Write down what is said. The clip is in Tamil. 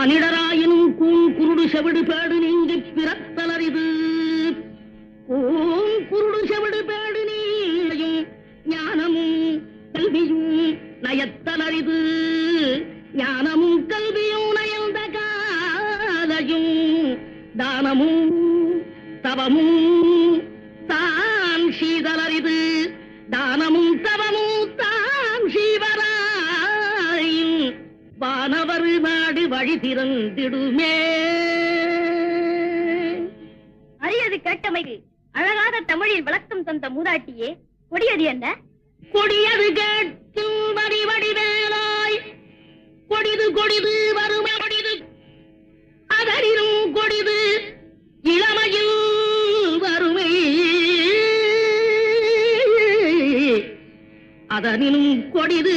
மானிடராயினும் குருடு செவிடு பேடு நீங்கி பிறத்தலரிது. குருடு செவிடு பேடு நீயும் ஞானமும் கல்வியும் நயத்தலரிது. ஞானமும் கல்வியும் நயந்த காலையும் தானமும் தவமும் தான் சீதலரிது. தானமும் தவமும் தான் சீவராயும் வானவர் நாடு வழி திறந்திடுமே. அரியது கேட்டமைக்கு அழகாத தமிழில் விளக்கம் தந்த மூதாட்டியே, கொடியது என்ன? கொடியது கேட்கும் வடி வடிவேலாய் கொடிது கொடிது வறுமை கொடிது அதனினும் கொடிது இளமையில் வறுமை அதனினும் கொடிது